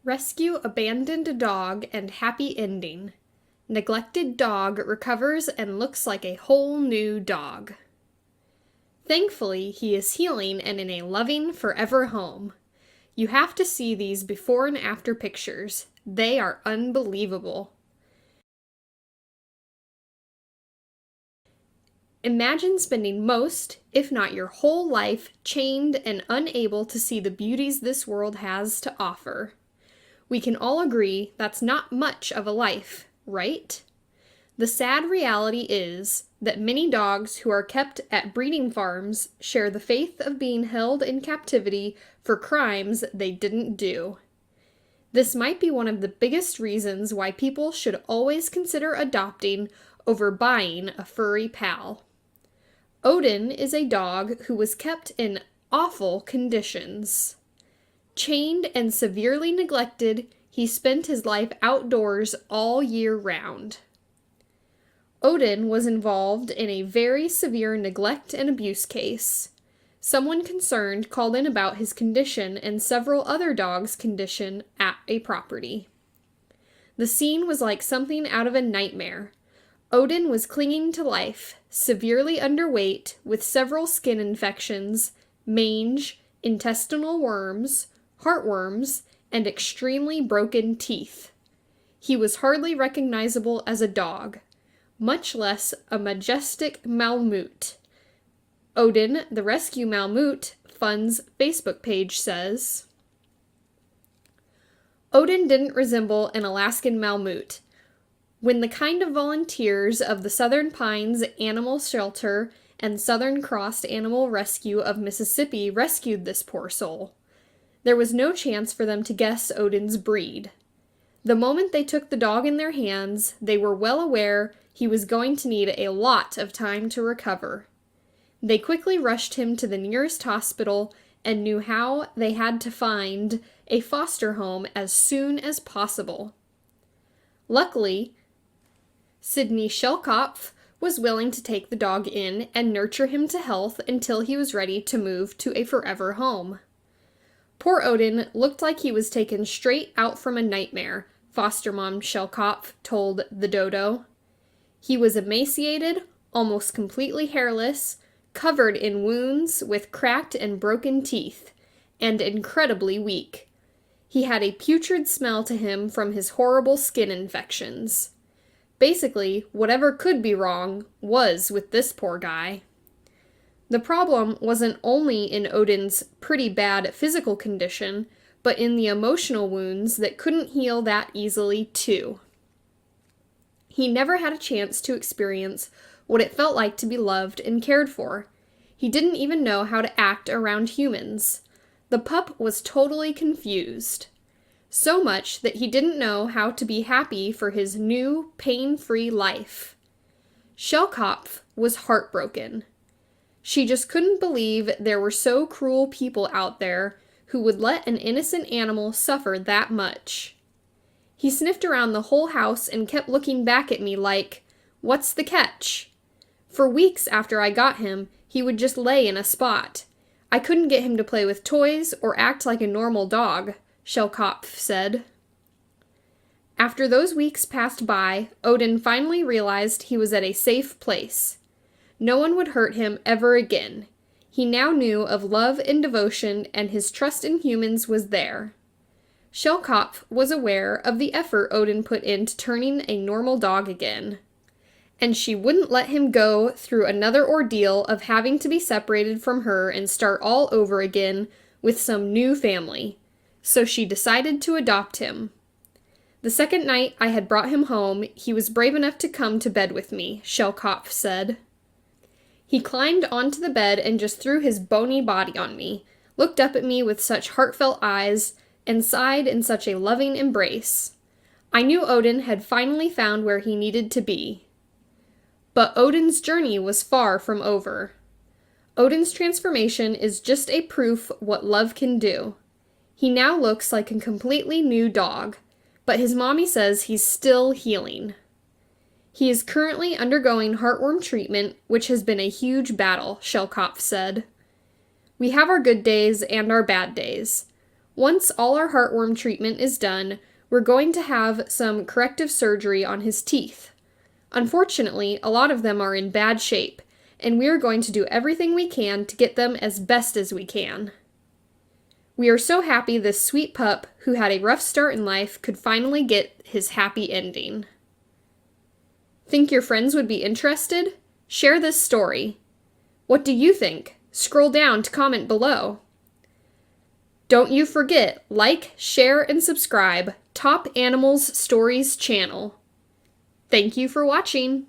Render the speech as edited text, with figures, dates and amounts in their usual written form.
Rescue abandoned dog and happy ending. Neglected dog recovers and looks like a whole new dog. Thankfully, he is healing and in a loving, forever home. You have to see these before and after pictures. They are unbelievable. Imagine spending most, if not your whole life, chained and unable to see the beauties this world has to offer. We can all agree that's not much of a life, right? The sad reality is that many dogs who are kept at breeding farms share the fate of being held in captivity for crimes they didn't do. This might be one of the biggest reasons why people should always consider adopting over buying a furry pal. Odin is a dog who was kept in awful conditions. Chained and severely neglected, he spent his life outdoors all year round. Odin was involved in a very severe neglect and abuse case. Someone concerned called in about his condition and several other dogs' condition at a property. The scene was like something out of a nightmare. Odin was clinging to life, severely underweight, with several skin infections, mange, intestinal worms, heartworms, and extremely broken teeth. He was hardly recognizable as a dog, much less a majestic Malamute. Odin, the Rescue Malamute Fund's Facebook page says, Odin didn't resemble an Alaskan Malamute. When the kind of volunteers of the Southern Pines Animal Shelter and Southern Cross Animal Rescue of Mississippi rescued this poor soul, there was no chance for them to guess Odin's breed. The moment they took the dog in their hands, they were well aware he was going to need a lot of time to recover. They quickly rushed him to the nearest hospital and knew how they had to find a foster home as soon as possible. Luckily, Sidney Shellkopf was willing to take the dog in and nurture him to health until he was ready to move to a forever home. Poor Odin looked like he was taken straight out from a nightmare, foster mom Shellkopf told the Dodo. He was emaciated, almost completely hairless, covered in wounds with cracked and broken teeth, and incredibly weak. He had a putrid smell to him from his horrible skin infections. Basically, whatever could be wrong was with this poor guy. The problem wasn't only in Odin's pretty bad physical condition, but in the emotional wounds that couldn't heal that easily, too. He never had a chance to experience what it felt like to be loved and cared for. He didn't even know how to act around humans. The pup was totally confused. So much that he didn't know how to be happy for his new, pain-free life. Shellkopf was heartbroken. She just couldn't believe there were so cruel people out there who would let an innocent animal suffer that much. He sniffed around the whole house and kept looking back at me like, "What's the catch?" For weeks after I got him, he would just lay in a spot. I couldn't get him to play with toys or act like a normal dog, Shellkopf said. After those weeks passed by, Odin finally realized he was at a safe place. No one would hurt him ever again. He now knew of love and devotion, and his trust in humans was there. Shellkopf was aware of the effort Odin put into turning a normal dog again. And she wouldn't let him go through another ordeal of having to be separated from her and start all over again with some new family. So she decided to adopt him. The second night I had brought him home, he was brave enough to come to bed with me, Shellkopf said. He climbed onto the bed and just threw his bony body on me, looked up at me with such heartfelt eyes, and sighed in such a loving embrace. I knew Odin had finally found where he needed to be. But Odin's journey was far from over. Odin's transformation is just a proof what love can do. He now looks like a completely new dog, but his mommy says he's still healing. He is currently undergoing heartworm treatment, which has been a huge battle, Shellkopf said. We have our good days and our bad days. Once all our heartworm treatment is done, we're going to have some corrective surgery on his teeth. Unfortunately, a lot of them are in bad shape, and we are going to do everything we can to get them as best as we can. We are so happy this sweet pup, who had a rough start in life, could finally get his happy ending. Think your friends would be interested? Share this story. What do you think? Scroll down to comment below. Don't you forget, like, share, and subscribe. Top Animals Stories channel. Thank you for watching.